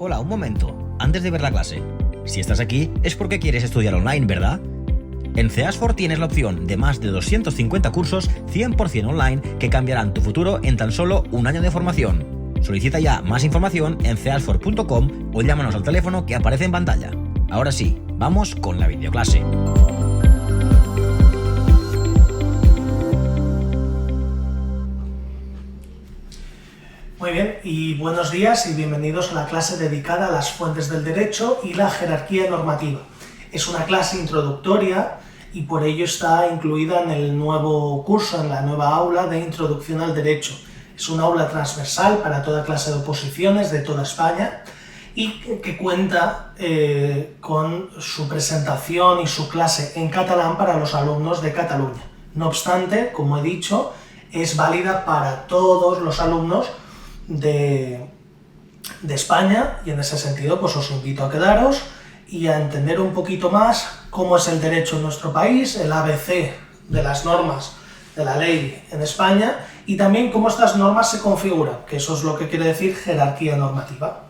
Hola, un momento, antes de ver la clase. Si estás aquí es porque quieres estudiar online, ¿verdad? En CEASFOR tienes la opción de más de 250 cursos 100% online que cambiarán tu futuro en tan solo un año de formación. Solicita ya más información en ceasfor.com o llámanos al teléfono que aparece en pantalla. Ahora sí, vamos con la videoclase. Muy bien, y buenos días y bienvenidos a la clase dedicada a las fuentes del derecho y la jerarquía normativa. Es una clase introductoria y por ello está incluida en el nuevo curso, en la nueva aula de Introducción al Derecho. Es una aula transversal para toda clase de oposiciones de toda España y que cuenta con su presentación y su clase en catalán para los alumnos de Cataluña. No obstante, como he dicho, es válida para todos los alumnos de España, y en ese sentido pues os invito a quedaros y a entender un poquito más cómo es el derecho en nuestro país, el ABC de las normas de la ley en España y también cómo estas normas se configuran, que eso es lo que quiere decir jerarquía normativa.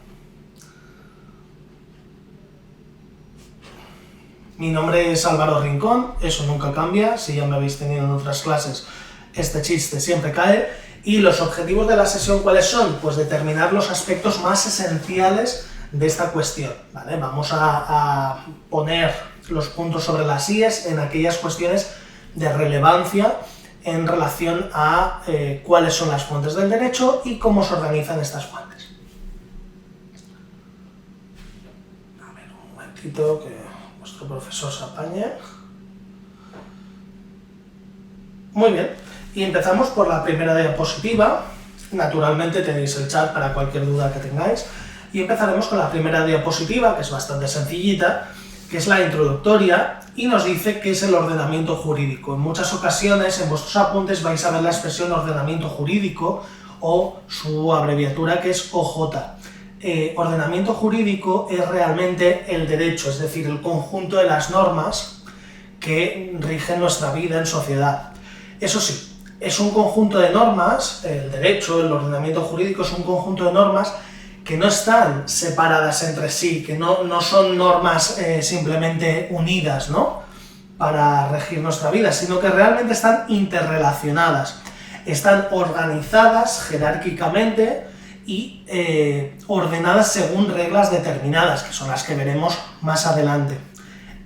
Mi nombre es Álvaro Rincón, eso nunca cambia, si ya me habéis tenido en otras clases este chiste siempre cae. Y los objetivos de la sesión, ¿cuáles son? Pues determinar los aspectos más esenciales de esta cuestión, ¿vale? Vamos a poner los puntos sobre las íes en aquellas cuestiones de relevancia en relación a cuáles son las fuentes del derecho y cómo se organizan estas fuentes. A ver, un momentito que nuestro profesor se apañe. Muy bien. Y empezamos por la primera diapositiva. Naturalmente tenéis el chat para cualquier duda que tengáis. Y empezaremos con la primera diapositiva, que es bastante sencillita, que es la introductoria, y nos dice qué es el ordenamiento jurídico. En muchas ocasiones, en vuestros apuntes, vais a ver la expresión ordenamiento jurídico, o su abreviatura, que es OJ. Ordenamiento jurídico es realmente el derecho, es decir, el conjunto de las normas que rigen nuestra vida en sociedad. Eso sí, es un conjunto de normas, el derecho, el ordenamiento jurídico es un conjunto de normas que no están separadas entre sí, que no son normas simplemente unidas, ¿no?, para regir nuestra vida, sino que realmente están interrelacionadas, están organizadas jerárquicamente y ordenadas según reglas determinadas, que son las que veremos más adelante.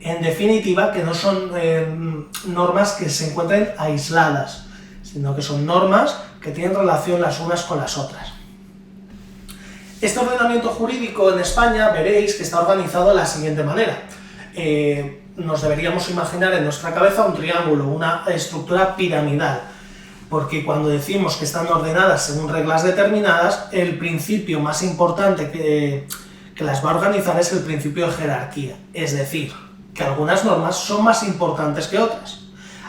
En definitiva, que no son normas que se encuentren aisladas, sino que son normas que tienen relación las unas con las otras. Este ordenamiento jurídico en España veréis que está organizado de la siguiente manera. Nos deberíamos imaginar en nuestra cabeza un triángulo, una estructura piramidal, porque cuando decimos que están ordenadas según reglas determinadas, el principio más importante que las va a organizar es el principio de jerarquía, es decir, que algunas normas son más importantes que otras.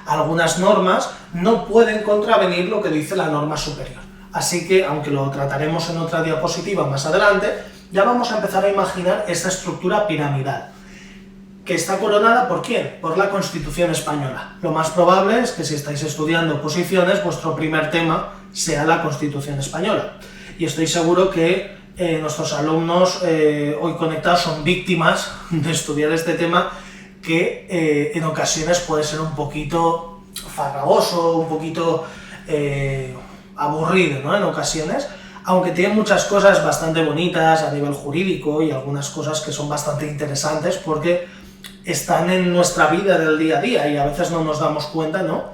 Algunas normas no pueden contravenir lo que dice la norma superior. Así que, aunque lo trataremos en otra diapositiva más adelante, ya vamos a empezar a imaginar esta estructura piramidal, que está coronada ¿por quién? Por la Constitución española. Lo más probable es que si estáis estudiando oposiciones, vuestro primer tema sea la Constitución española. Y estoy seguro que nuestros alumnos hoy conectados son víctimas de estudiar este tema, que en ocasiones puede ser un poquito farragoso, un poquito aburrido, ¿no?, en ocasiones, aunque tiene muchas cosas bastante bonitas a nivel jurídico y algunas cosas que son bastante interesantes porque están en nuestra vida del día a día y a veces no nos damos cuenta, ¿no?,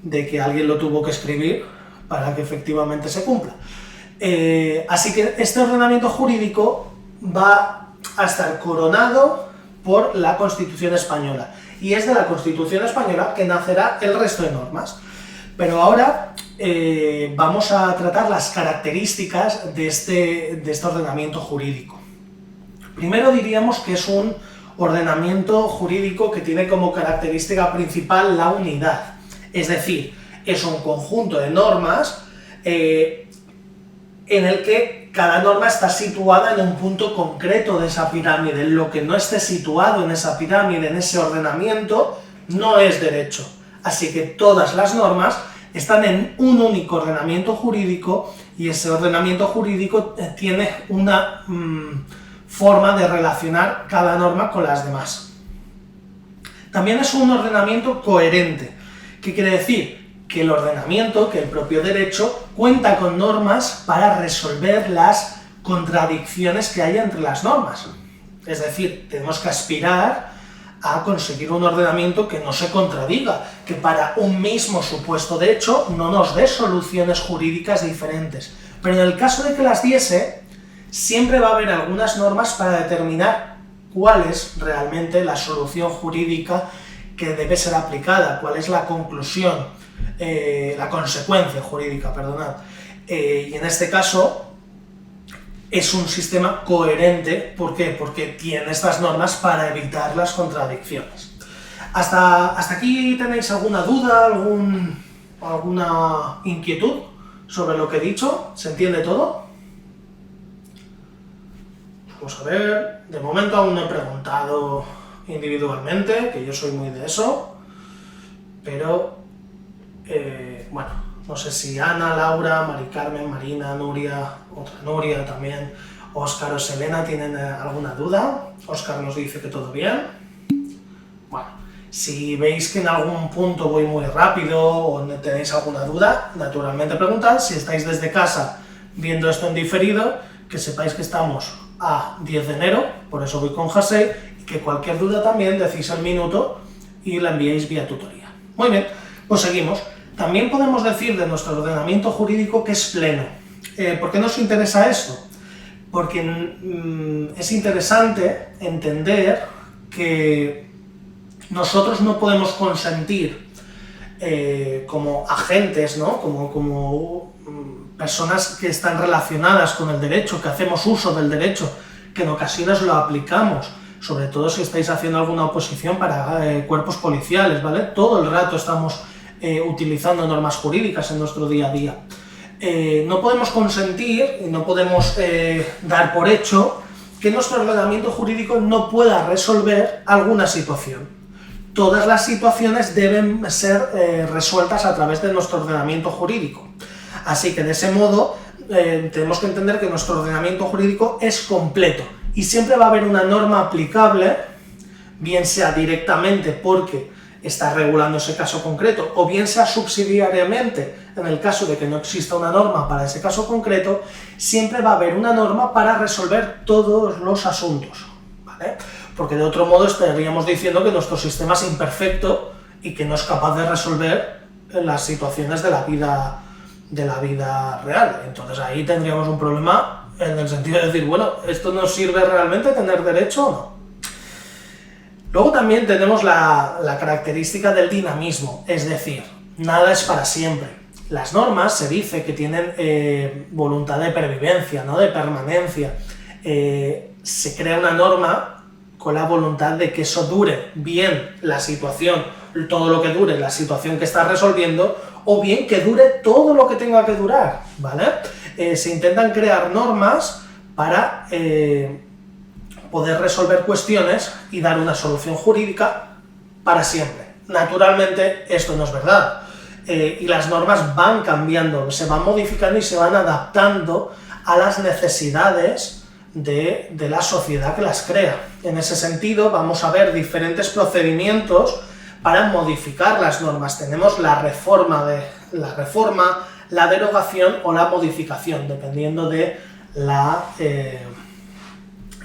de que alguien lo tuvo que escribir para que efectivamente se cumpla. Así que este ordenamiento jurídico va a estar coronado por la Constitución española, y es de la Constitución española que nacerá el resto de normas. Pero ahora vamos a tratar las características de este ordenamiento jurídico. Primero diríamos que es un ordenamiento jurídico que tiene como característica principal la unidad, es decir, es un conjunto de normas en el que cada norma está situada en un punto concreto de esa pirámide. Lo que no esté situado en esa pirámide, en ese ordenamiento, no es derecho. Así que todas las normas están en un único ordenamiento jurídico y ese ordenamiento jurídico tiene una forma de relacionar cada norma con las demás. También es un ordenamiento coherente. ¿Qué quiere decir? Que el ordenamiento, que el propio derecho, cuenta con normas para resolver las contradicciones que hay entre las normas. Es decir, tenemos que aspirar a conseguir un ordenamiento que no se contradiga, que para un mismo supuesto de hecho no nos dé soluciones jurídicas diferentes. Pero en el caso de que las diese, siempre va a haber algunas normas para determinar cuál es realmente la solución jurídica que debe ser aplicada, cuál es la conclusión, la consecuencia jurídica, perdonad. Y en este caso es un sistema coherente. ¿Por qué? Porque tiene estas normas para evitar las contradicciones. ¿Hasta aquí tenéis alguna duda, alguna inquietud sobre lo que he dicho? ¿Se entiende todo? Vamos a ver, de momento aún no he preguntado individualmente, que yo soy muy de eso, pero bueno, no sé si Ana, Laura, Mari Carmen, Marina, Nuria, otra Nuria también, Óscar o Selena tienen alguna duda. Óscar nos dice que todo bien. Bueno, si veis que en algún punto voy muy rápido o tenéis alguna duda, naturalmente preguntad. Si estáis desde casa viendo esto en diferido, que sepáis que estamos a 10 de enero, por eso voy con Hasei, y que cualquier duda también decís el minuto y la enviéis vía tutoría. Muy bien, pues seguimos. También podemos decir de nuestro ordenamiento jurídico que es pleno. ¿Por qué nos interesa esto? Porque es interesante entender que nosotros no podemos consentir como agentes, ¿no? como personas que están relacionadas con el derecho, que hacemos uso del derecho, que en ocasiones lo aplicamos, sobre todo si estáis haciendo alguna oposición para cuerpos policiales, ¿vale? Todo el rato estamos utilizando normas jurídicas en nuestro día a día. No podemos consentir y no podemos dar por hecho que nuestro ordenamiento jurídico no pueda resolver alguna situación. Todas las situaciones deben ser resueltas a través de nuestro ordenamiento jurídico. Así que de ese modo tenemos que entender que nuestro ordenamiento jurídico es completo y siempre va a haber una norma aplicable, bien sea directamente porque está regulando ese caso concreto, o bien sea subsidiariamente, en el caso de que no exista una norma para ese caso concreto, siempre va a haber una norma para resolver todos los asuntos, ¿vale? Porque de otro modo estaríamos diciendo que nuestro sistema es imperfecto y que no es capaz de resolver las situaciones de la vida real. Entonces ahí tendríamos un problema en el sentido de decir, bueno, ¿esto nos sirve realmente tener derecho o no? Luego también tenemos la característica del dinamismo, es decir, nada es para siempre. Las normas se dice que tienen voluntad de pervivencia, ¿no? De permanencia. Se crea una norma con la voluntad de que eso dure bien la situación, todo lo que dure la situación que está resolviendo, o bien que dure todo lo que tenga que durar, ¿vale? Se intentan crear normas para poder resolver cuestiones y dar una solución jurídica para siempre. Naturalmente esto no es verdad, y las normas van cambiando, se van modificando y se van adaptando a las necesidades de la sociedad que las crea. En ese sentido vamos a ver diferentes procedimientos para modificar las normas. Tenemos la reforma, la derogación o la modificación, dependiendo de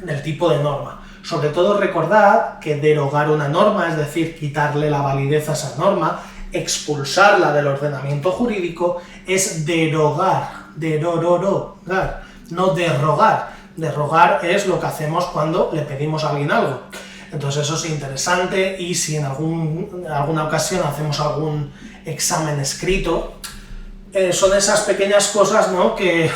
del tipo de norma. Sobre todo recordad que derogar una norma, es decir, quitarle la validez a esa norma, expulsarla del ordenamiento jurídico, es derogar, no derrogar. Derrogar es lo que hacemos cuando le pedimos a alguien algo. Entonces eso es interesante, y si en alguna ocasión hacemos algún examen escrito, son esas pequeñas cosas, ¿no?, que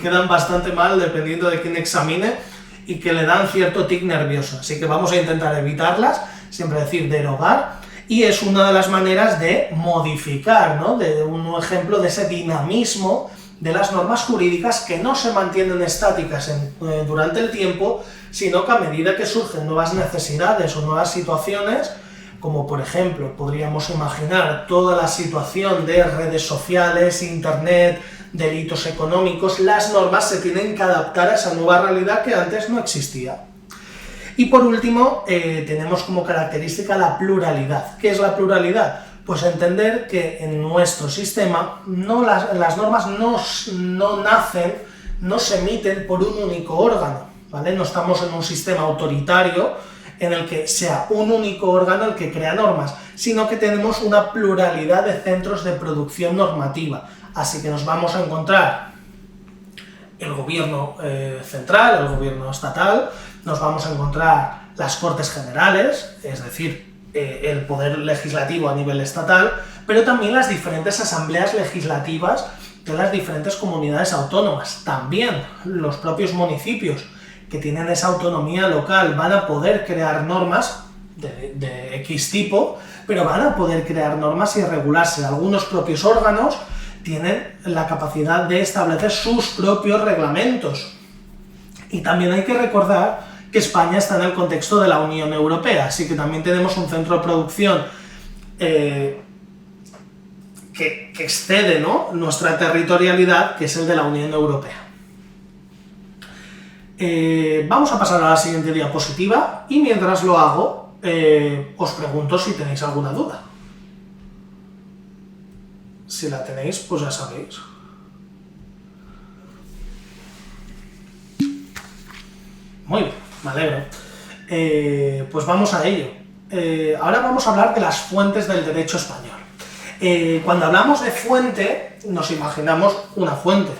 quedan bastante mal dependiendo de quién examine, y que le dan cierto tic nervioso. Así que vamos a intentar evitarlas, siempre decir derogar, y es una de las maneras de modificar, ¿no?, de un ejemplo de ese dinamismo de las normas jurídicas, que no se mantienen estáticas durante el tiempo, sino que a medida que surgen nuevas necesidades o nuevas situaciones, como por ejemplo podríamos imaginar toda la situación de redes sociales, internet, delitos económicos, las normas se tienen que adaptar a esa nueva realidad que antes no existía. Y por último, tenemos como característica la pluralidad. ¿Qué es la pluralidad? Pues entender que en nuestro sistema las normas no nacen, no se emiten por un único órgano, ¿vale? No estamos en un sistema autoritario en el que sea un único órgano el que crea normas, sino que tenemos una pluralidad de centros de producción normativa. Así que nos vamos a encontrar el gobierno central, el gobierno estatal, nos vamos a encontrar las Cortes Generales, es decir, el poder legislativo a nivel estatal, pero también las diferentes asambleas legislativas de las diferentes comunidades autónomas. También los propios municipios que tienen esa autonomía local van a poder crear normas de X tipo, pero van a poder crear normas y regularse. Algunos propios órganos tienen la capacidad de establecer sus propios reglamentos. Y también hay que recordar que España está en el contexto de la Unión Europea, así que también tenemos un centro de producción que excede, ¿no?, nuestra territorialidad, que es el de la Unión Europea. Vamos a pasar a la siguiente diapositiva y mientras lo hago, os pregunto si tenéis alguna duda. Si la tenéis, pues ya sabéis. Muy bien, me alegro. Pues vamos a ello. Ahora vamos a hablar de las fuentes del derecho español. Cuando hablamos de fuente, nos imaginamos una fuente.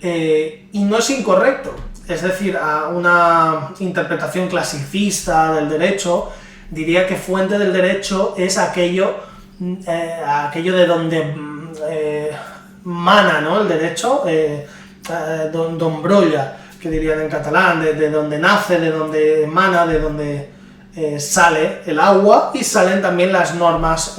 Y no es incorrecto. Es decir, a una interpretación clasicista del derecho diría que fuente del derecho es aquello de donde mana, ¿no?, el derecho, donde brolla, que dirían en catalán, de donde nace, de donde emana, de donde sale el agua y salen también las normas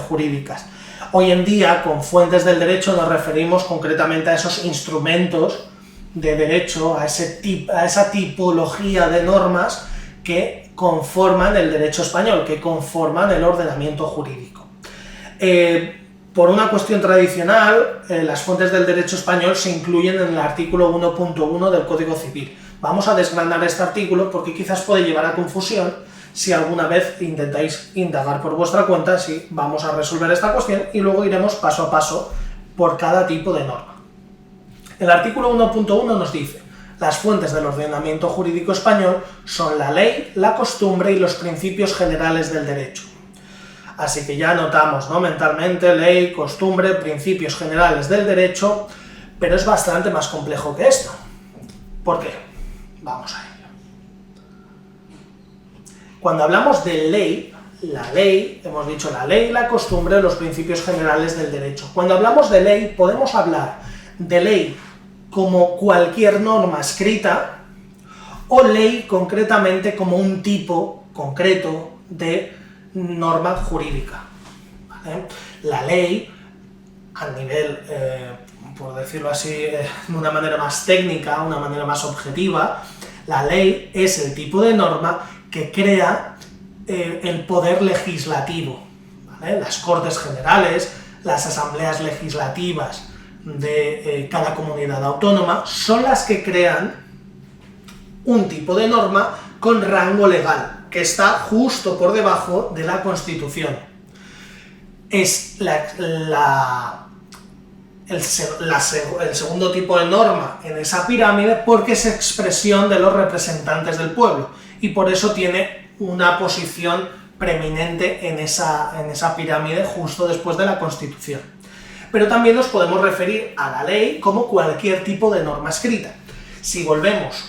jurídicas. Hoy en día, con fuentes del derecho nos referimos concretamente a esos instrumentos de derecho, a esa tipología de normas que conforman el derecho español, que conforman el ordenamiento jurídico. Por una cuestión tradicional, las fuentes del derecho español se incluyen en el artículo 1.1 del Código Civil. Vamos a desgranar este artículo porque quizás puede llevar a confusión si alguna vez intentáis indagar por vuestra cuenta. Sí, vamos a resolver esta cuestión y luego iremos paso a paso por cada tipo de norma. El artículo 1.1 nos dice: las fuentes del ordenamiento jurídico español son la ley, la costumbre y los principios generales del derecho. Así que ya anotamos, ¿no?, mentalmente, ley, costumbre, principios generales del derecho, pero es bastante más complejo que esto. ¿Por qué? Vamos a ello. Cuando hablamos de ley, la ley, hemos dicho la ley, la costumbre, los principios generales del derecho. Cuando hablamos de ley, podemos hablar de ley como cualquier norma escrita, o ley concretamente como un tipo concreto de norma jurídica, ¿vale? La ley, a nivel, por decirlo así, de una manera más técnica, una manera más objetiva, la ley es el tipo de norma que crea el poder legislativo, ¿vale? Las Cortes Generales, las asambleas legislativas de cada comunidad autónoma son las que crean un tipo de norma con rango legal, que está justo por debajo de la Constitución. Es el segundo tipo de norma en esa pirámide porque es expresión de los representantes del pueblo y por eso tiene una posición preeminente en esa pirámide justo después de la Constitución. Pero también nos podemos referir a la ley como cualquier tipo de norma escrita. Si volvemos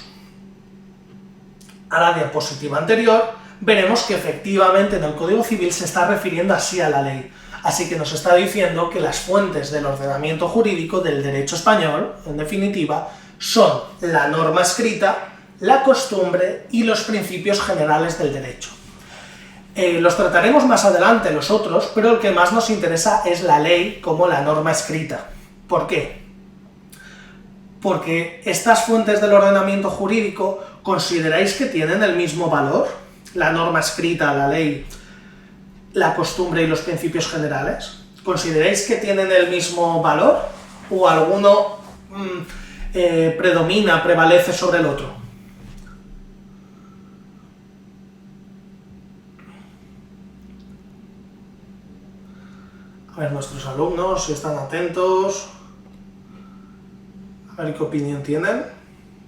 a la diapositiva anterior, veremos que efectivamente en el Código Civil se está refiriendo así a la ley. Así que nos está diciendo que las fuentes del ordenamiento jurídico del derecho español, en definitiva, son la norma escrita, la costumbre y los principios generales del derecho. Los trataremos más adelante los otros, pero el que más nos interesa es la ley como la norma escrita. ¿Por qué? Porque estas fuentes del ordenamiento jurídico, ¿consideráis que tienen el mismo valor? La norma escrita, la ley, la costumbre y los principios generales. ¿consideráis que tienen el mismo valor? ¿O alguno prevalece sobre el otro? A ver nuestros alumnos, si están atentos, a ver qué opinión tienen.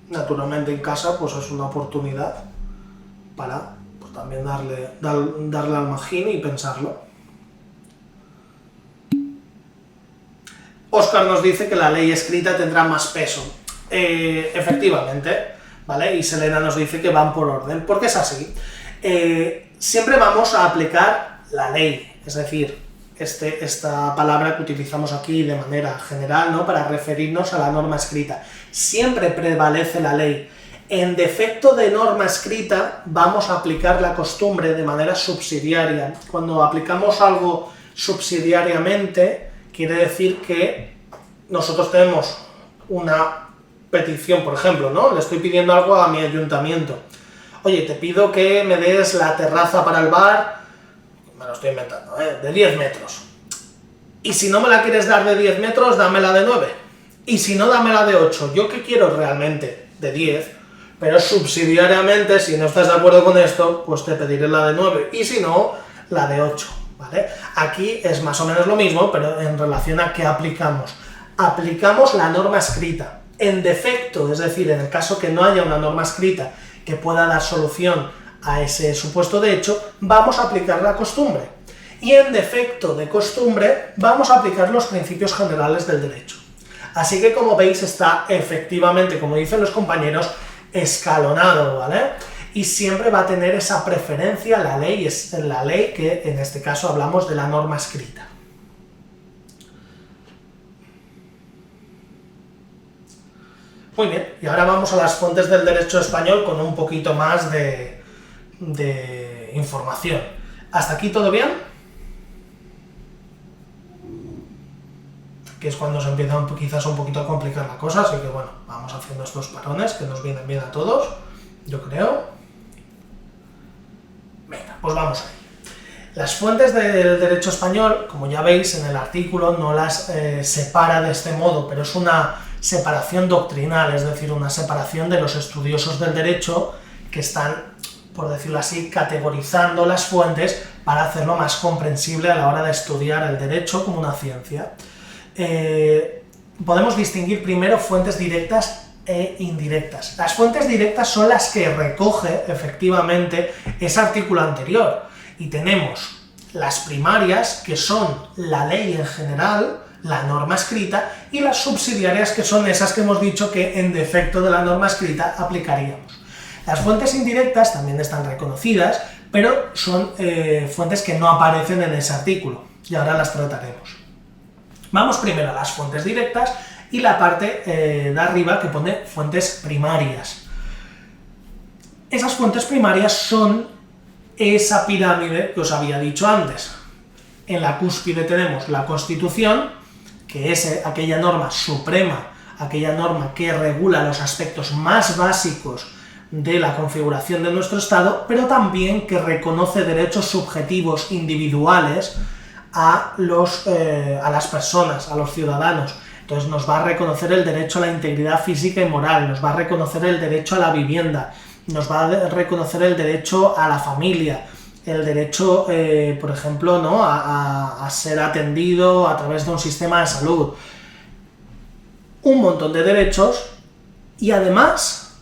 Naturalmente en casa pues es una oportunidad para pues, también darle al magín y pensarlo. Óscar nos dice que la ley escrita tendrá más peso. Efectivamente, ¿vale? Y Selena nos dice que van por orden, porque es así. Siempre vamos a aplicar la ley, es decir, esta palabra que utilizamos aquí de manera general, ¿no?, para referirnos a la norma escrita. Siempre prevalece la ley. En defecto de norma escrita, vamos a aplicar la costumbre de manera subsidiaria. Cuando aplicamos algo subsidiariamente, quiere decir que nosotros tenemos una petición, por ejemplo, ¿no? Le estoy pidiendo algo a mi ayuntamiento. Oye, te pido que me des la terraza para el bar, me lo estoy inventando, de 10 metros. Y si no me la quieres dar de 10 metros, dámela de 9. Y si no, dámela de 8. Yo que quiero realmente de 10, pero subsidiariamente, si no estás de acuerdo con esto, pues te pediré la de 9. Y si no, la de 8. ¿Vale? Aquí es más o menos lo mismo, pero en relación a qué aplicamos. Aplicamos la norma escrita. En defecto, es decir, en el caso que no haya una norma escrita que pueda dar solución a ese supuesto de hecho, vamos a aplicar la costumbre. Y en defecto de costumbre, vamos a aplicar los principios generales del derecho. Así que, como veis, está efectivamente, como dicen los compañeros, escalonado, ¿vale? Y siempre va a tener esa preferencia la ley, es la ley que en este caso hablamos de la norma escrita. Muy bien, y ahora vamos a las fuentes del derecho español con un poquito más de información. ¿Hasta aquí todo bien? Que es cuando se empieza quizás un poquito a complicar la cosa, así que bueno, vamos haciendo estos parones que nos vienen bien a todos, yo creo. Venga, pues vamos ahí. Las fuentes del derecho español, como ya veis en el artículo, no las separa de este modo, pero es una separación doctrinal, es decir, una separación de los estudiosos del derecho que están, por decirlo así, categorizando las fuentes para hacerlo más comprensible a la hora de estudiar el derecho como una ciencia. Podemos distinguir primero fuentes directas e indirectas. Las fuentes directas son las que recoge efectivamente ese artículo anterior, y tenemos las primarias, que son la ley en general, la norma escrita, y las subsidiarias, que son esas que hemos dicho que en defecto de la norma escrita aplicaríamos. Las fuentes indirectas también están reconocidas, pero son fuentes que no aparecen en ese artículo, y ahora las trataremos. Vamos primero a las fuentes directas y la parte de arriba que pone fuentes primarias. Esas fuentes primarias son esa pirámide que os había dicho antes. En la cúspide tenemos la Constitución, que es aquella norma suprema, aquella norma que regula los aspectos más básicos de la configuración de nuestro Estado, pero también que reconoce derechos subjetivos individuales a las personas, a los ciudadanos. Entonces nos va a reconocer el derecho a la integridad física y moral, nos va a reconocer el derecho a la vivienda, nos va a reconocer el derecho a la familia, el derecho, por ejemplo, ¿no?, a ser atendido a través de un sistema de salud. Un montón de derechos, y además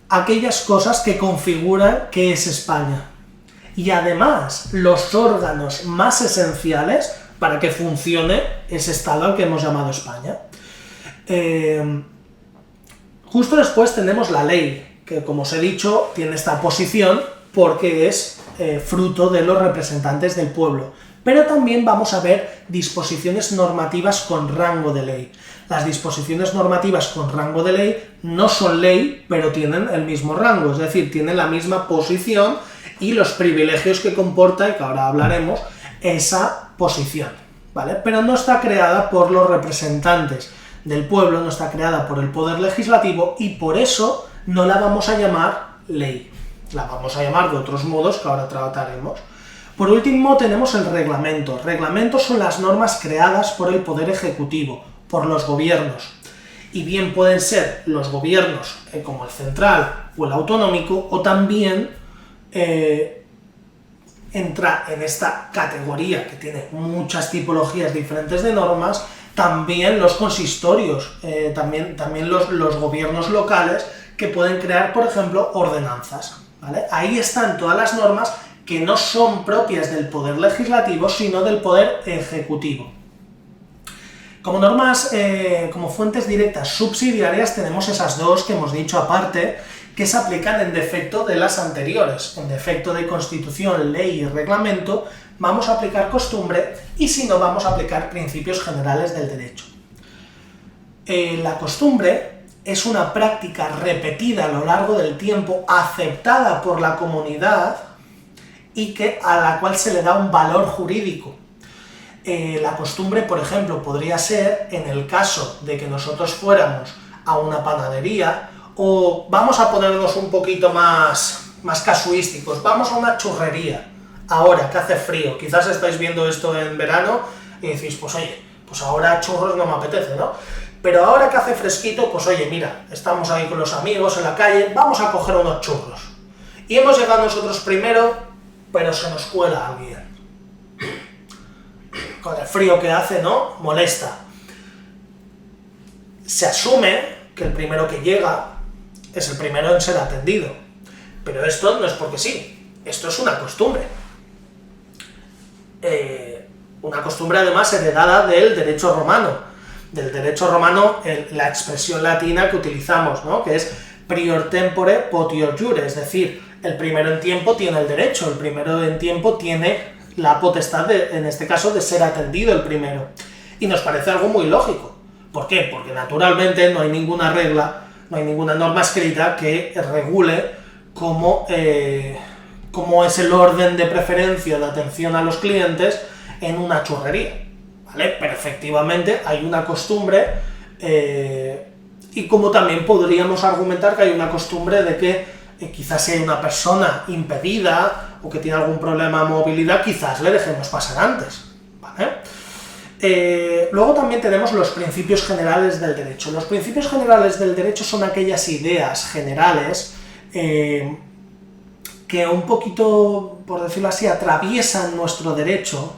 aquellas cosas que configuran qué es España. Y además los órganos más esenciales para que funcione ese Estado al que hemos llamado España. Justo después tenemos la ley, que como os he dicho tiene esta posición porque es fruto de los representantes del pueblo. Pero también vamos a ver disposiciones normativas con rango de ley. Las disposiciones normativas con rango de ley no son ley, pero tienen el mismo rango, es decir, tienen la misma posición y los privilegios que comporta, y que ahora hablaremos, esa posición, ¿vale? Pero no está creada por los representantes del pueblo, no está creada por el poder legislativo, y por eso no la vamos a llamar ley. La vamos a llamar de otros modos que ahora trataremos. Por último tenemos el reglamento. Reglamentos son las normas creadas por el Poder Ejecutivo, por los gobiernos. Y bien pueden ser los gobiernos como el central o el autonómico, o también entra en esta categoría que tiene muchas tipologías diferentes de normas, también los consistorios, también los gobiernos locales que pueden crear, por ejemplo, ordenanzas, ¿vale? Ahí están todas las normas que no son propias del poder legislativo, sino del poder ejecutivo. Como normas, como fuentes directas subsidiarias, tenemos esas dos que hemos dicho aparte, que se aplican en defecto de las anteriores. En defecto de constitución, ley y reglamento, vamos a aplicar costumbre, y si no, vamos a aplicar principios generales del derecho. La costumbre es una práctica repetida a lo largo del tiempo, aceptada por la comunidad y a la cual se le da un valor jurídico. La costumbre, por ejemplo, podría ser en el caso de que nosotros fuéramos a una panadería, o vamos a ponernos un poquito más casuísticos, vamos a una churrería, ahora que hace frío, quizás estáis viendo esto en verano y decís, pues oye, pues ahora churros no me apetece, ¿no? Pero ahora que hace fresquito, pues oye, mira, estamos ahí con los amigos en la calle, vamos a coger unos churros. Y hemos llegado nosotros primero, pero se nos cuela alguien. Con el frío que hace, ¿no? Molesta. Se asume que el primero que llega es el primero en ser atendido. Pero esto no es porque sí, esto es una costumbre. Una costumbre además heredada del derecho romano. Del derecho romano, la expresión latina que utilizamos, ¿no? Que es prior tempore potior jure, es decir, el primero en tiempo tiene el derecho, el primero en tiempo tiene la potestad, en este caso, de ser atendido el primero. Y nos parece algo muy lógico. ¿Por qué? Porque naturalmente no hay ninguna regla, no hay ninguna norma escrita que regule cómo es el orden de preferencia de atención a los clientes en una churrería, ¿vale? Pero efectivamente hay una costumbre, y como también podríamos argumentar que hay una costumbre de que quizás si hay una persona impedida o que tiene algún problema de movilidad, quizás le dejemos pasar antes, ¿vale? Luego también tenemos los principios generales del derecho. Los principios generales del derecho son aquellas ideas generales que un poquito, por decirlo así, atraviesan nuestro derecho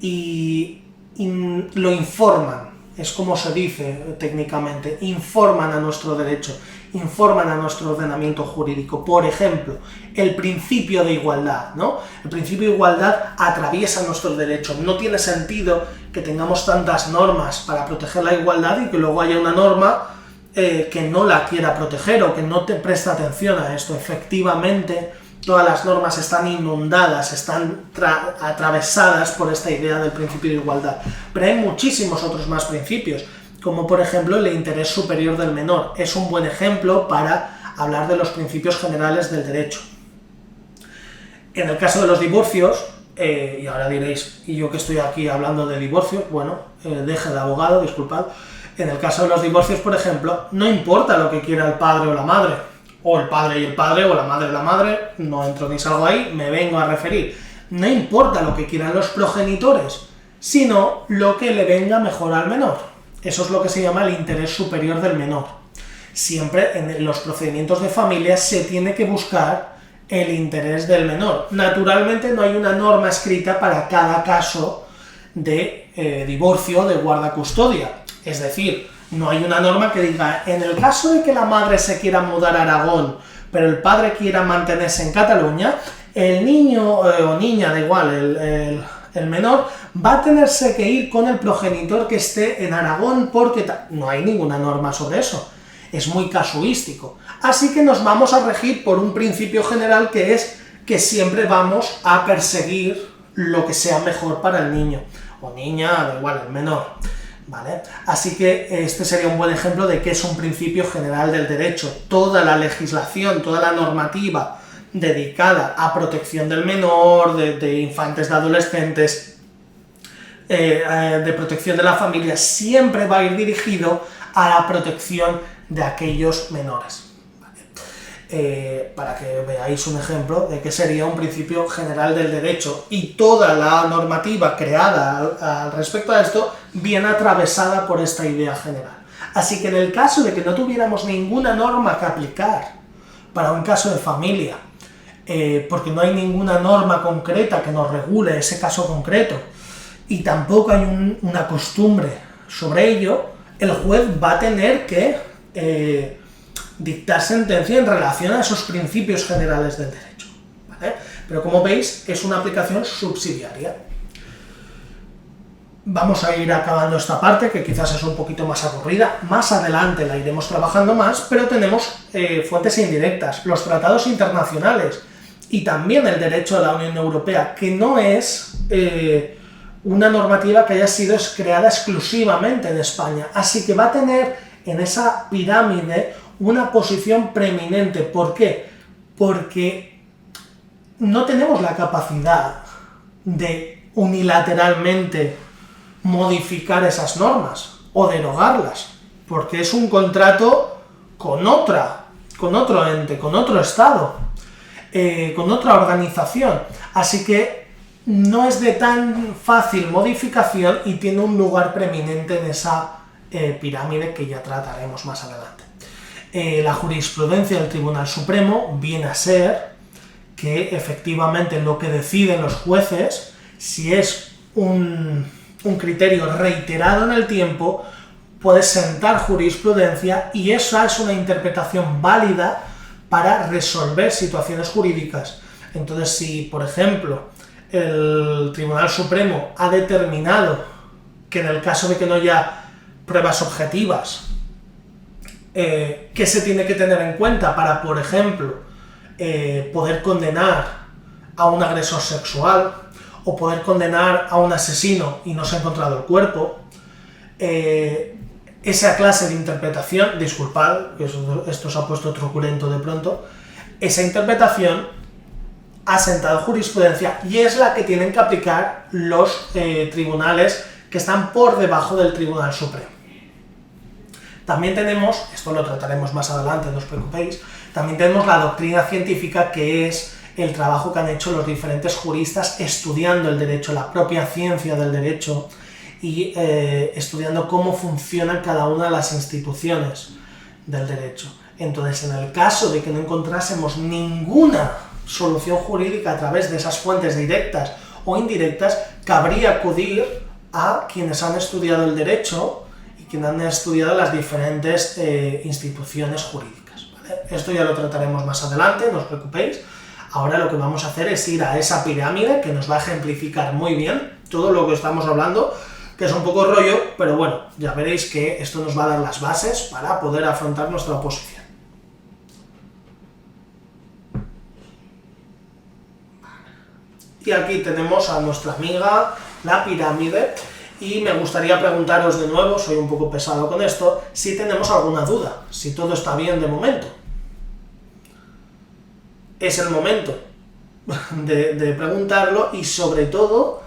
y lo informan, es como se dice técnicamente, informan a nuestro derecho, informan a nuestro ordenamiento jurídico. Por ejemplo, el principio de igualdad, ¿no? El principio de igualdad atraviesa nuestro derecho. No tiene sentido que tengamos tantas normas para proteger la igualdad y que luego haya una norma que no la quiera proteger o que no te presta atención a esto. Efectivamente, todas las normas están inundadas, están atravesadas por esta idea del principio de igualdad. Pero hay muchísimos otros más principios, como por ejemplo el interés superior del menor. Es un buen ejemplo para hablar de los principios generales del derecho. En el caso de los divorcios, y ahora diréis, ¿y yo que estoy aquí hablando de divorcios? Bueno, deje de abogado, disculpad. En el caso de los divorcios, por ejemplo, no importa lo que quiera el padre o la madre, o el padre y el padre, o la madre y la madre, no entro ni salgo ahí, me vengo a referir. No importa lo que quieran los progenitores, sino lo que le venga mejor al menor. Eso es lo que se llama el interés superior del menor. Siempre en los procedimientos de familia se tiene que buscar el interés del menor. Naturalmente no hay una norma escrita para cada caso de divorcio o de guarda-custodia. Es decir, no hay una norma que diga, en el caso de que la madre se quiera mudar a Aragón, pero el padre quiera mantenerse en Cataluña, el niño o niña, da igual, el menor, va a tenerse que ir con el progenitor que esté en Aragón porque no hay ninguna norma sobre eso. Es muy casuístico. Así que nos vamos a regir por un principio general que es que siempre vamos a perseguir lo que sea mejor para el niño o niña, da igual, el menor. ¿Vale? Así que este sería un buen ejemplo de qué es un principio general del derecho. Toda la legislación, toda la normativa dedicada a protección del menor, de infantes, de adolescentes, de protección de la familia, siempre va a ir dirigido a la protección de aquellos menores. ¿Vale? para que veáis un ejemplo de qué sería un principio general del derecho, y toda la normativa creada al respecto a esto viene atravesada por esta idea general. Así que en el caso de que no tuviéramos ninguna norma que aplicar para un caso de familia, porque no hay ninguna norma concreta que nos regule ese caso concreto, y tampoco hay una costumbre sobre ello, el juez va a tener que dictar sentencia en relación a esos principios generales del derecho, ¿vale? Pero como veis, es una aplicación subsidiaria. Vamos a ir acabando esta parte, que quizás es un poquito más aburrida. Más adelante la iremos trabajando más, pero tenemos fuentes indirectas, los tratados internacionales y también el derecho de la Unión Europea, que no es una normativa que haya sido creada exclusivamente en España. Así que va a tener en esa pirámide una posición preeminente. ¿Por qué? Porque no tenemos la capacidad de unilateralmente modificar esas normas o derogarlas, porque es un contrato con otro ente, con otro estado, con otra organización. Así que no es de tan fácil modificación y tiene un lugar preeminente en esa pirámide que ya trataremos más adelante. La jurisprudencia del Tribunal Supremo viene a ser que efectivamente lo que deciden los jueces, si es un criterio reiterado en el tiempo, puede sentar jurisprudencia, y esa es una interpretación válida para resolver situaciones jurídicas. Entonces, si, por ejemplo, el Tribunal Supremo ha determinado que en el caso de que no haya pruebas objetivas, ¿qué se tiene que tener en cuenta para, por ejemplo, poder condenar a un agresor sexual o poder condenar a un asesino y no se ha encontrado el cuerpo? Esa clase de interpretación, disculpad, que esto se ha puesto truculento de pronto, esa interpretación ha sentado jurisprudencia y es la que tienen que aplicar los tribunales que están por debajo del Tribunal Supremo. También tenemos, esto lo trataremos más adelante, no os preocupéis, también tenemos la doctrina científica, que es el trabajo que han hecho los diferentes juristas estudiando el derecho, la propia ciencia del derecho, y estudiando cómo funcionan cada una de las instituciones del derecho. Entonces, en el caso de que no encontrásemos ninguna solución jurídica a través de esas fuentes directas o indirectas, cabría acudir a quienes han estudiado el derecho y quienes han estudiado las diferentes instituciones jurídicas, ¿vale? Esto ya lo trataremos más adelante, no os preocupéis. Ahora lo que vamos a hacer es ir a esa pirámide que nos va a ejemplificar muy bien todo lo que estamos hablando, que es un poco rollo, pero bueno, ya veréis que esto nos va a dar las bases para poder afrontar nuestra oposición. Y aquí tenemos a nuestra amiga, la pirámide, y me gustaría preguntaros de nuevo, soy un poco pesado con esto, si tenemos alguna duda, si todo está bien de momento. Es el momento de preguntarlo, y sobre todo,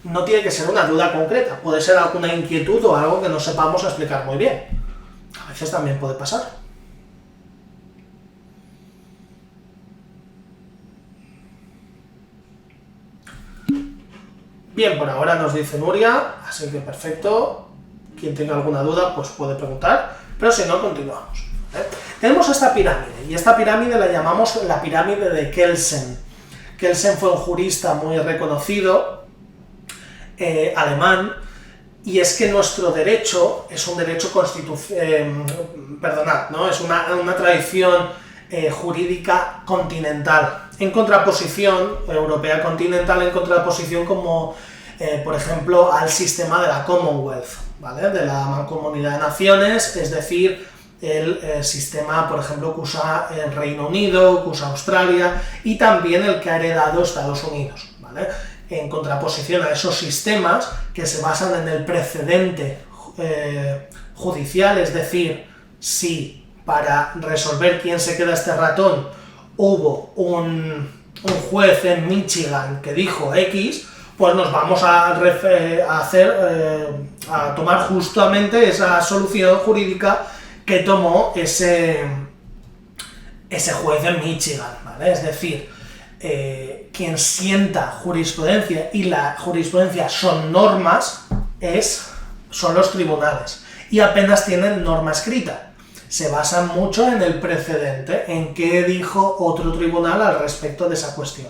no tiene que ser una duda concreta, puede ser alguna inquietud o algo que no sepamos explicar muy bien. A veces también puede pasar. Bien, por ahora nos dice Nuria, así que perfecto. Quien tenga alguna duda, pues puede preguntar, pero si no, continuamos. Tenemos esta pirámide, y esta pirámide la llamamos la pirámide de Kelsen. Kelsen fue un jurista muy reconocido, alemán, y es que nuestro derecho es un derecho es una tradición jurídica continental, en contraposición, europea continental, en contraposición como, por ejemplo, al sistema de la Commonwealth, ¿vale? De la Mancomunidad de Naciones, es decir, el sistema, por ejemplo, que usa el Reino Unido, que usa Australia, y también el que ha heredado Estados Unidos, ¿vale? En contraposición a esos sistemas que se basan en el precedente judicial, es decir, si para resolver quién se queda este ratón hubo un juez en Michigan que dijo X, pues nos vamos a tomar justamente esa solución jurídica que tomó ese ese juez de Michigan, ¿vale? Es decir, quien sienta jurisprudencia, y la jurisprudencia son normas, son los tribunales, y apenas tienen norma escrita. Se basan mucho en el precedente, en qué dijo otro tribunal al respecto de esa cuestión.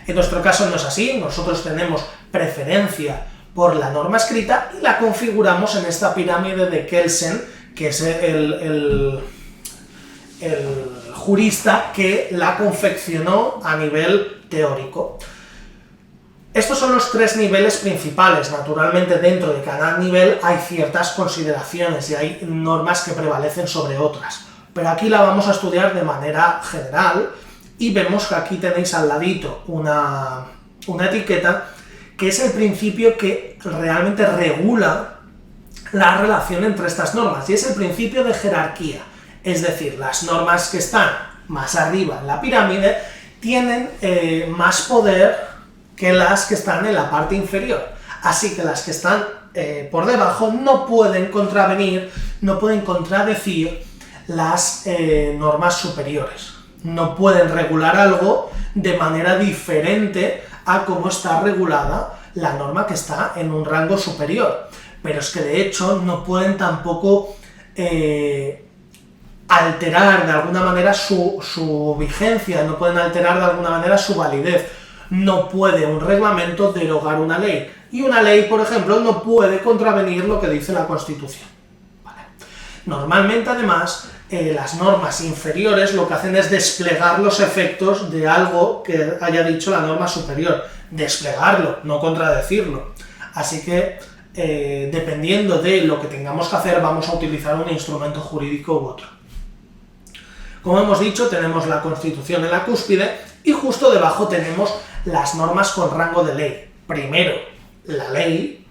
En nuestro caso no es así, nosotros tenemos preferencia por la norma escrita y la configuramos en esta pirámide de Kelsen, que es el jurista que la confeccionó a nivel teórico. Estos son los 3 niveles principales. Naturalmente, dentro de cada nivel hay ciertas consideraciones y hay normas que prevalecen sobre otras. Pero aquí la vamos a estudiar de manera general y vemos que aquí tenéis al ladito una etiqueta que es el principio que realmente regula la relación entre estas normas, y es el principio de jerarquía. Es decir, las normas que están más arriba en la pirámide tienen más poder que las que están en la parte inferior. Así que las que están por debajo no pueden contravenir, no pueden contradecir las normas superiores. No pueden regular algo de manera diferente a cómo está regulada la norma que está en un rango superior. Pero es que de hecho no pueden tampoco alterar de alguna manera su vigencia, no pueden alterar de alguna manera su validez. No puede un reglamento derogar una ley, y una ley, por ejemplo, no puede contravenir lo que dice la Constitución. ¿Vale? Normalmente, además, las normas inferiores lo que hacen es desplegar los efectos de algo que haya dicho la norma superior. Desplegarlo, no contradecirlo. Así que, dependiendo de lo que tengamos que hacer, vamos a utilizar un instrumento jurídico u otro. Como hemos dicho, tenemos la Constitución en la cúspide y justo debajo tenemos las normas con rango de ley. Primero, la ley,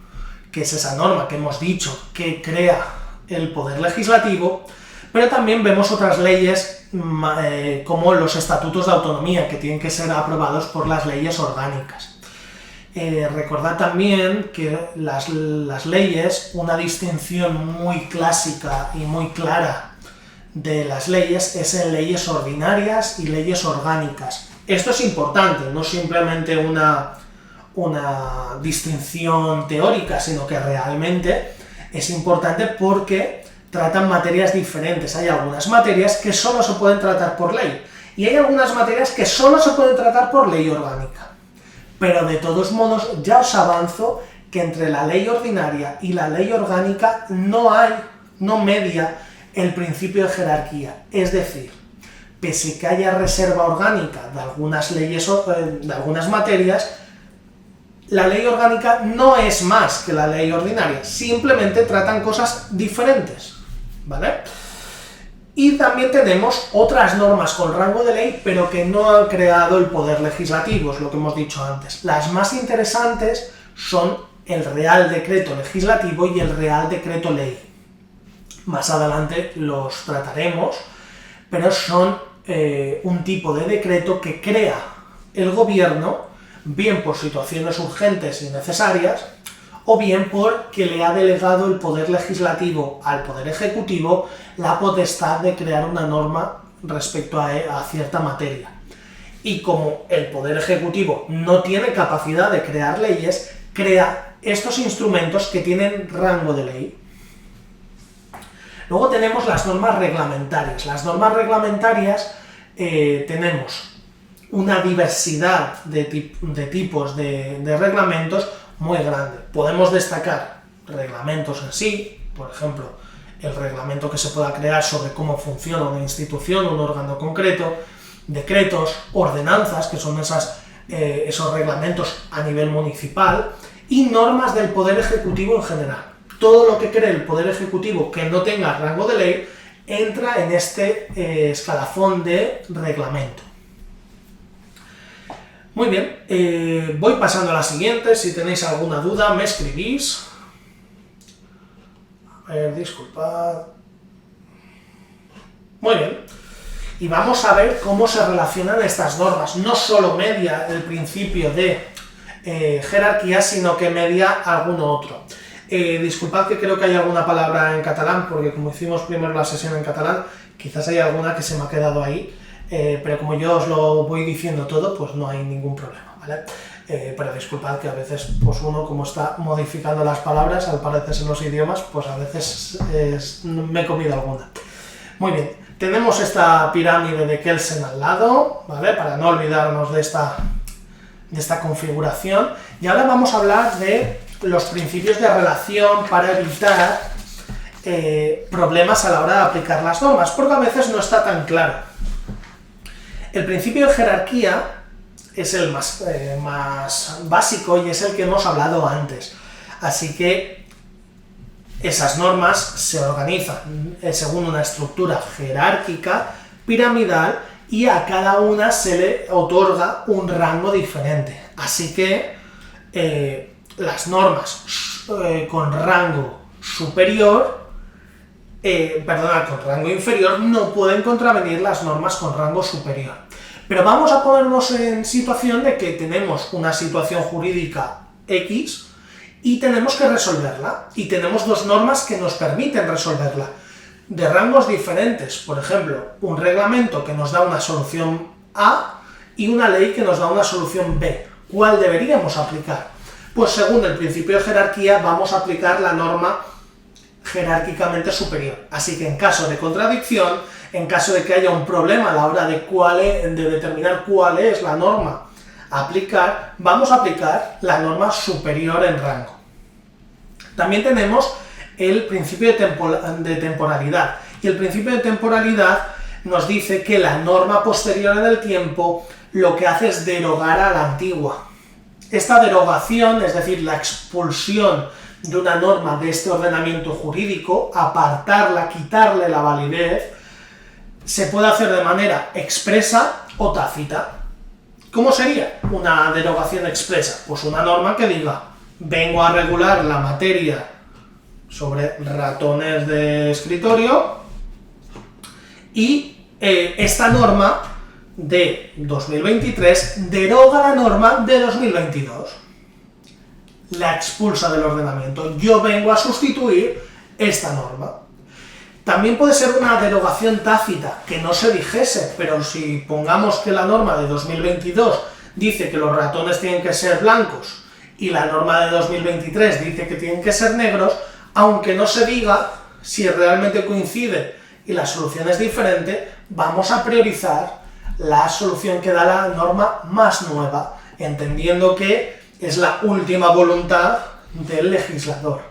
que es esa norma que hemos dicho que crea el poder legislativo, pero también vemos otras leyes como los estatutos de autonomía, que tienen que ser aprobados por las leyes orgánicas. Recordad también que las leyes, una distinción muy clásica y muy clara de las leyes es en leyes ordinarias y leyes orgánicas. Esto es importante, no simplemente una distinción teórica, sino que realmente es importante porque tratan materias diferentes. Hay algunas materias que solo se pueden tratar por ley, y hay algunas materias que solo se pueden tratar por ley orgánica. Pero de todos modos, ya os avanzo que entre la ley ordinaria y la ley orgánica no media el principio de jerarquía. Es decir, pese que haya reserva orgánica de algunas leyes, de algunas materias, la ley orgánica no es más que la ley ordinaria, simplemente tratan cosas diferentes, ¿vale? Y también tenemos otras normas con rango de ley, pero que no han creado el poder legislativo, es lo que hemos dicho antes. Las más interesantes son el Real Decreto Legislativo y el Real Decreto Ley. Más adelante los trataremos, pero son un tipo de decreto que crea el gobierno, bien por situaciones urgentes y necesarias, o bien porque le ha delegado el poder legislativo al poder ejecutivo la potestad de crear una norma respecto a cierta materia. Y como el poder ejecutivo no tiene capacidad de crear leyes, crea estos instrumentos que tienen rango de ley. Luego tenemos las normas reglamentarias. Las normas reglamentarias tenemos una diversidad de tipos de reglamentos muy grande. Podemos destacar reglamentos en sí, por ejemplo, el reglamento que se pueda crear sobre cómo funciona una institución, un órgano concreto, decretos, ordenanzas, que son esos reglamentos a nivel municipal, y normas del Poder Ejecutivo en general. Todo lo que cree el Poder Ejecutivo que no tenga rango de ley entra en este escalafón de reglamento. Muy bien, voy pasando a la siguiente. Si tenéis alguna duda me escribís. A ver, disculpad. Muy bien. Y vamos a ver cómo se relacionan estas normas. No solo media el principio de jerarquía, sino que media alguno otro. Disculpad que creo que hay alguna palabra en catalán, porque como hicimos primero la sesión en catalán, quizás hay alguna que se me ha quedado ahí. pero como yo os lo voy diciendo todo, pues no hay ningún problema, ¿vale? Pero disculpad que a veces pues uno, como está modificando las palabras, al parecer en los idiomas, pues a veces me he comido alguna. Muy bien, tenemos esta pirámide de Kelsen al lado, ¿vale? Para no olvidarnos de esta configuración. Y ahora vamos a hablar de los principios de relación para evitar problemas a la hora de aplicar las normas, porque a veces no está tan claro. El principio de jerarquía es el más básico y es el que hemos hablado antes. Así que esas normas se organizan según una estructura jerárquica, piramidal, y a cada una se le otorga un rango diferente. Así que las normas con rango superior, con rango inferior, no pueden contravenir las normas con rango superior. Pero vamos a ponernos en situación de que tenemos una situación jurídica X y tenemos que resolverla, y tenemos dos normas que nos permiten resolverla, de rangos diferentes. Por ejemplo, un reglamento que nos da una solución A y una ley que nos da una solución B. ¿Cuál deberíamos aplicar? Pues según el principio de jerarquía vamos a aplicar la norma jerárquicamente superior. Así que en caso de contradicción, en caso de que haya un problema a la hora de determinar cuál es la norma a aplicar, vamos a aplicar la norma superior en rango. También tenemos el principio de temporalidad. Y el principio de temporalidad nos dice que la norma posterior en el tiempo lo que hace es derogar a la antigua. Esta derogación, es decir, la expulsión de una norma de este ordenamiento jurídico, apartarla, quitarle la validez, se puede hacer de manera expresa o tácita. ¿Cómo sería una derogación expresa? Pues una norma que diga: vengo a regular la materia sobre ratones de escritorio y esta norma de 2023 deroga la norma de 2022. La expulsa del ordenamiento. Yo vengo a sustituir esta norma. También puede ser una derogación tácita, que no se dijese, pero si pongamos que la norma de 2022 dice que los ratones tienen que ser blancos y la norma de 2023 dice que tienen que ser negros, aunque no se diga, si realmente coincide y la solución es diferente, vamos a priorizar la solución que da la norma más nueva, entendiendo que es la última voluntad del legislador.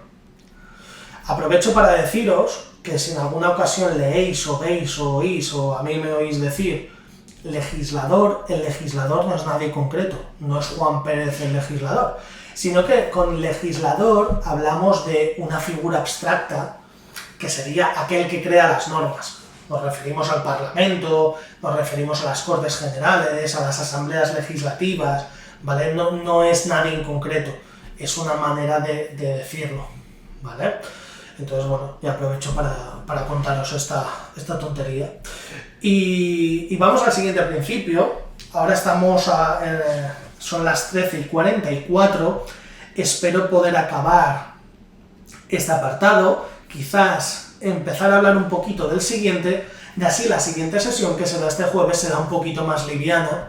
Aprovecho para deciros que si en alguna ocasión leéis o veis o oís, o a mí me oís decir legislador, el legislador no es nadie concreto, no es Juan Pérez el legislador, sino que con legislador hablamos de una figura abstracta que sería aquel que crea las normas. Nos referimos al Parlamento, nos referimos a las Cortes Generales, a las asambleas legislativas, ¿vale? No es nadie en concreto, es una manera de decirlo, ¿vale? Entonces, bueno, ya aprovecho para contaros esta tontería. Y vamos al siguiente principio. Ahora estamos son las 13:44. Espero poder acabar este apartado, quizás empezar a hablar un poquito del siguiente, de así la siguiente sesión, que será este jueves, será un poquito más liviana,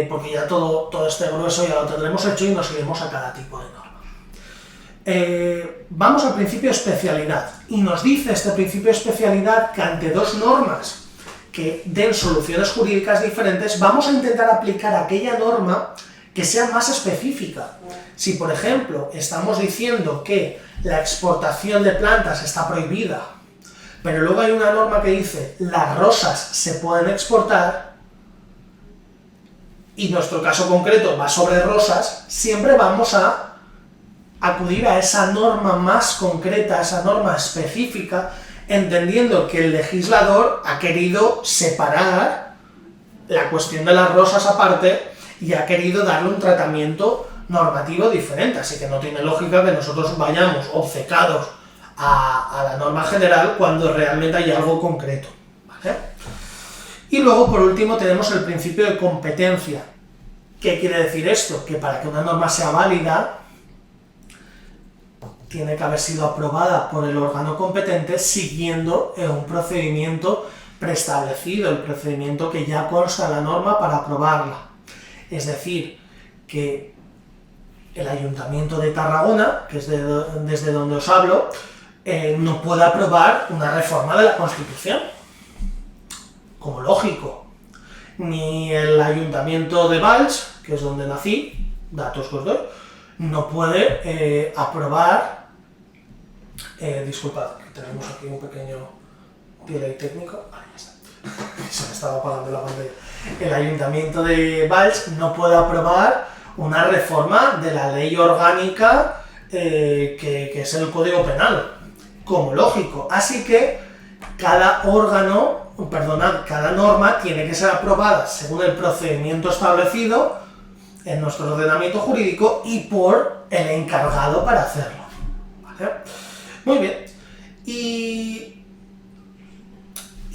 porque ya todo este grueso ya lo tendremos hecho y nos iremos a cada tipo de norma. Vamos al principio de especialidad, y nos dice este principio de especialidad que ante dos normas que den soluciones jurídicas diferentes, vamos a intentar aplicar aquella norma que sea más específica. Si, por ejemplo, estamos diciendo que la exportación de plantas está prohibida, pero luego hay una norma que dice las rosas se pueden exportar, y nuestro caso concreto va sobre rosas, siempre vamos a acudir a esa norma más concreta, a esa norma específica, entendiendo que el legislador ha querido separar la cuestión de las rosas aparte y ha querido darle un tratamiento normativo diferente, así que no tiene lógica que nosotros vayamos obcecados a la norma general cuando realmente hay algo concreto, ¿vale? Y luego, por último, tenemos el principio de competencia. ¿Qué quiere decir esto? Que para que una norma sea válida, tiene que haber sido aprobada por el órgano competente siguiendo un procedimiento preestablecido el procedimiento que ya consta en la norma para aprobarla. Es decir, que el Ayuntamiento de Tarragona, que es desde donde os hablo, no puede aprobar una reforma de la Constitución, como lógico. Ni el Ayuntamiento de Valls, que es donde nací, datos que os doy, no puede aprobar... disculpad, que tenemos aquí un pequeño delay técnico. Vale, ya está. Se me estaba apagando la pantalla. El Ayuntamiento de Valls no puede aprobar una reforma de la ley orgánica que es el Código Penal, como lógico. Así que cada norma tiene que ser aprobada según el procedimiento establecido en nuestro ordenamiento jurídico y por el encargado para hacerlo. ¿Vale? Muy bien. Y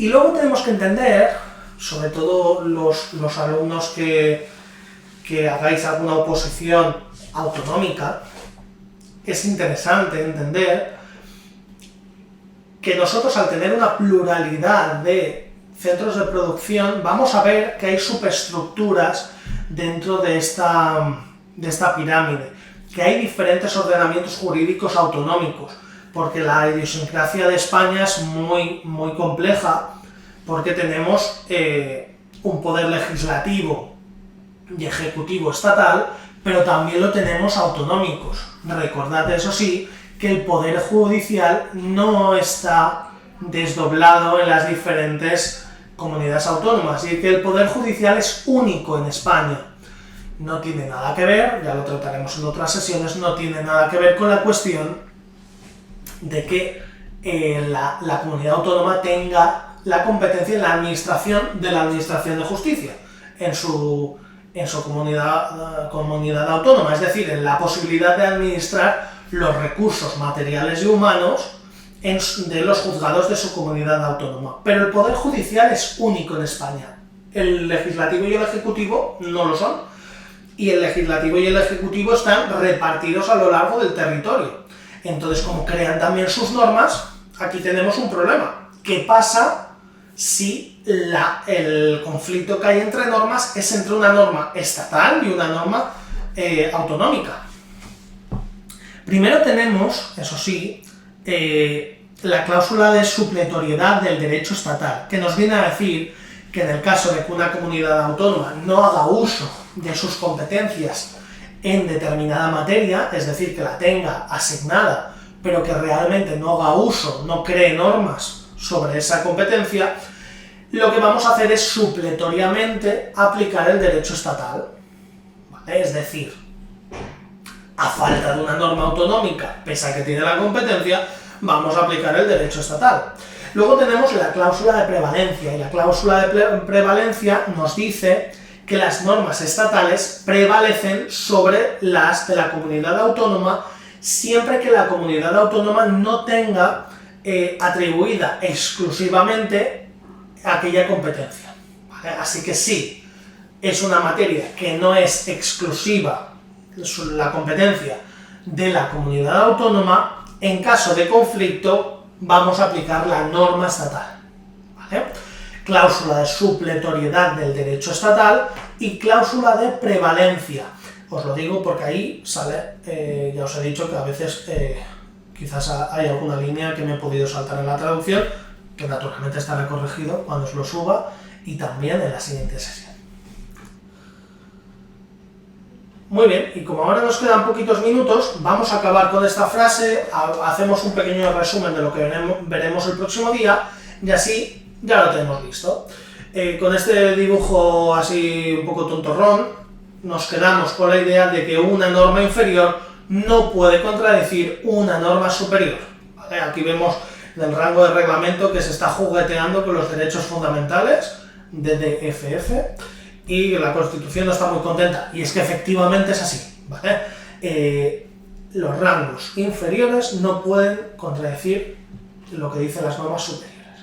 luego tenemos que entender, sobre todo los alumnos que hagáis alguna oposición autonómica, es interesante entender que nosotros, al tener una pluralidad de centros de producción, vamos a ver que hay superestructuras dentro de esta pirámide, que hay diferentes ordenamientos jurídicos autonómicos, porque la idiosincrasia de España es muy, muy compleja, porque tenemos un poder legislativo y ejecutivo estatal, pero también lo tenemos autonómicos. Recordad, eso sí, que el poder judicial no está desdoblado en las diferentes comunidades autónomas, y que el poder judicial es único en España. No tiene nada que ver, ya lo trataremos en otras sesiones, no tiene nada que ver con la cuestión de que la comunidad autónoma tenga la competencia en la administración de justicia en su comunidad autónoma, es decir, en la posibilidad de administrar los recursos materiales y humanos de los juzgados de su comunidad autónoma. Pero el Poder Judicial es único en España. El Legislativo y el Ejecutivo no lo son. Y el Legislativo y el Ejecutivo están repartidos a lo largo del territorio. Entonces, como crean también sus normas, aquí tenemos un problema. ¿Qué pasa si el conflicto que hay entre normas es entre una norma estatal y una norma autonómica? Primero tenemos, eso sí, la cláusula de supletoriedad del derecho estatal, que nos viene a decir que en el caso de que una comunidad autónoma no haga uso de sus competencias en determinada materia, es decir, que la tenga asignada, pero que realmente no haga uso, no cree normas sobre esa competencia, lo que vamos a hacer es supletoriamente aplicar el derecho estatal. ¿Vale? Es decir, a falta de una norma autonómica, pese a que tiene la competencia, vamos a aplicar el derecho estatal. Luego tenemos la cláusula de prevalencia, y la cláusula de prevalencia nos dice que las normas estatales prevalecen sobre las de la comunidad autónoma siempre que la comunidad autónoma no tenga atribuida exclusivamente aquella competencia. ¿Vale? Así que sí, es una materia que no es exclusiva la competencia de la comunidad autónoma, en caso de conflicto vamos a aplicar la norma estatal. ¿Vale? Cláusula de supletoriedad del derecho estatal y cláusula de prevalencia. Os lo digo porque ahí sale, ya os he dicho que a veces quizás hay alguna línea que me he podido saltar en la traducción, que naturalmente estará corregido cuando os lo suba y también en la siguiente sesión. Muy bien, y como ahora nos quedan poquitos minutos, vamos a acabar con esta frase, hacemos un pequeño resumen de lo que veremos el próximo día, y así ya lo tenemos listo. Con este dibujo así un poco tontorrón, nos quedamos con la idea de que una norma inferior no puede contradecir una norma superior. ¿Vale? Aquí vemos el rango de reglamento que se está jugueteando con los derechos fundamentales de DFF, y la Constitución no está muy contenta, y es que efectivamente es así. ¿Vale? Los rangos inferiores no pueden contradecir lo que dicen las normas superiores.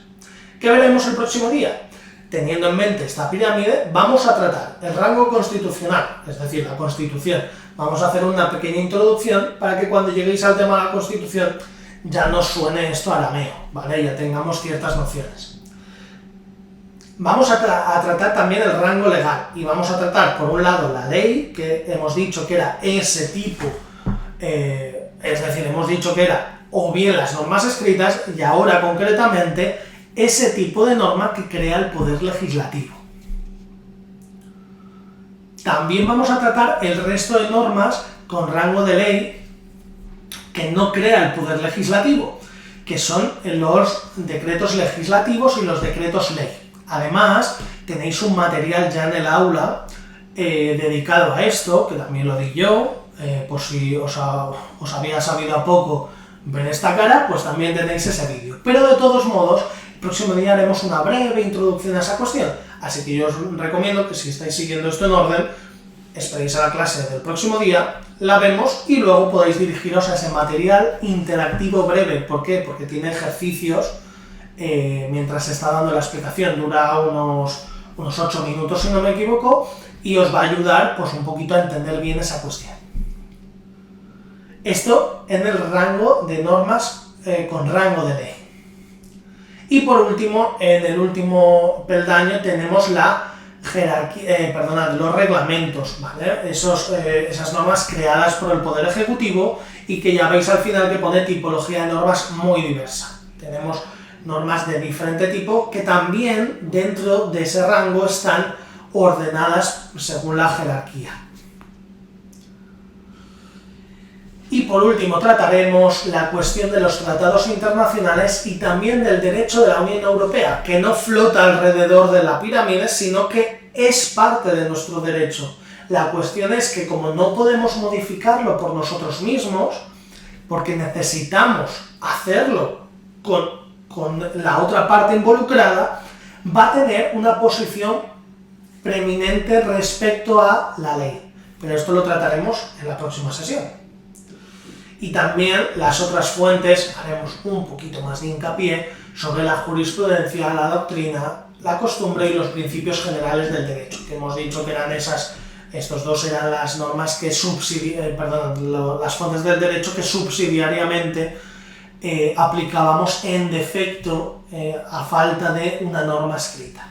¿Qué veremos el próximo día? Teniendo en mente esta pirámide, vamos a tratar el rango constitucional, es decir, la Constitución. Vamos a hacer una pequeña introducción para que cuando lleguéis al tema de la Constitución ya no suene esto arameo, ¿vale? Ya tengamos ciertas nociones. Vamos a tratar también el rango legal y vamos a tratar por un lado la ley, que hemos dicho que era ese tipo, es decir, hemos dicho que era o bien las normas escritas y ahora concretamente ese tipo de norma que crea el poder legislativo. También vamos a tratar el resto de normas con rango de ley que no crea el poder legislativo, que son los decretos legislativos y los decretos ley. Además, tenéis un material ya en el aula dedicado a esto, que también lo di yo, por si os había sabido a poco ver esta cara, pues también tenéis ese vídeo. Pero de todos modos, el próximo día haremos una breve introducción a esa cuestión, así que yo os recomiendo que si estáis siguiendo esto en orden, esperéis a la clase del próximo día, la vemos y luego podéis dirigiros a ese material interactivo breve. ¿Por qué? Porque tiene ejercicios mientras se está dando la explicación, dura unos 8 minutos si no me equivoco, y os va a ayudar pues un poquito a entender bien esa cuestión. Esto en el rango de normas con rango de ley. Y por último, en el último peldaño tenemos la jerarquía, los reglamentos, ¿vale? Esas normas creadas por el Poder Ejecutivo y que ya veis al final que pone tipología de normas muy diversa. Tenemos normas de diferente tipo que también dentro de ese rango están ordenadas según la jerarquía. Y por último trataremos la cuestión de los tratados internacionales y también del derecho de la Unión Europea, que no flota alrededor de la pirámide, sino que es parte de nuestro derecho. La cuestión es que como no podemos modificarlo por nosotros mismos, porque necesitamos hacerlo con la otra parte involucrada, va a tener una posición preeminente respecto a la ley. Pero esto lo trataremos en la próxima sesión. Y también las otras fuentes, haremos un poquito más de hincapié sobre la jurisprudencia, la doctrina, la costumbre y los principios generales del derecho, que hemos dicho que eran estos dos eran las normas que las fuentes del derecho que subsidiariamente aplicábamos en defecto a falta de una norma escrita.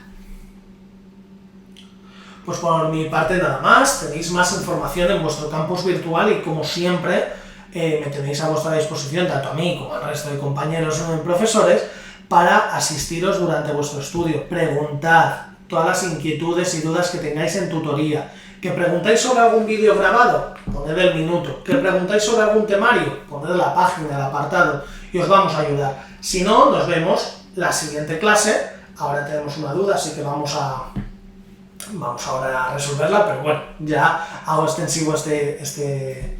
Pues por mi parte nada más, tenéis más información en vuestro campus virtual y como siempre me tenéis a vuestra disposición, tanto a mí como al resto de compañeros y profesores, para asistiros durante vuestro estudio. Preguntad todas las inquietudes y dudas que tengáis en tutoría. ¿Que preguntáis sobre algún vídeo grabado? Poned el minuto. ¿Que preguntáis sobre algún temario? Poned la página, el apartado, y os vamos a ayudar. Si no, nos vemos la siguiente clase. Ahora tenemos una duda, así que vamos ahora a resolverla, pero bueno, ya hago extensivo este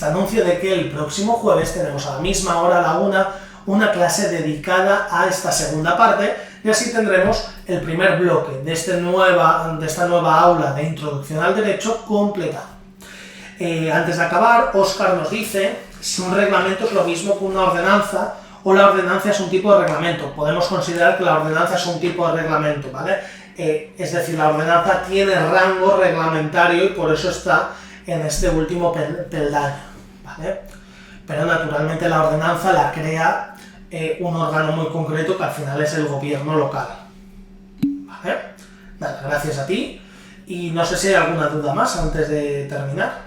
anuncio de que el próximo jueves tenemos a la misma hora, a la 1, una clase dedicada a esta segunda parte, y así tendremos el primer bloque de esta nueva aula de introducción al derecho completado. Antes de acabar, Óscar nos dice si un reglamento es lo mismo que una ordenanza o la ordenanza es un tipo de reglamento. Podemos considerar que la ordenanza es un tipo de reglamento, ¿vale? Es decir, la ordenanza tiene rango reglamentario y por eso está en este último peldaño, ¿vale? Pero naturalmente la ordenanza la crea un órgano muy concreto que al final es el gobierno local, ¿vale? Nada, gracias a ti y no sé si hay alguna duda más antes de terminar.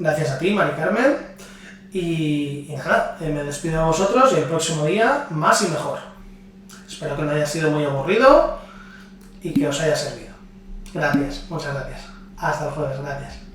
Gracias a ti, Mari Carmen, y nada, me despido de vosotros y el próximo día más y mejor. Espero que no haya sido muy aburrido y que os haya servido. Gracias, muchas gracias. Hasta el jueves, gracias.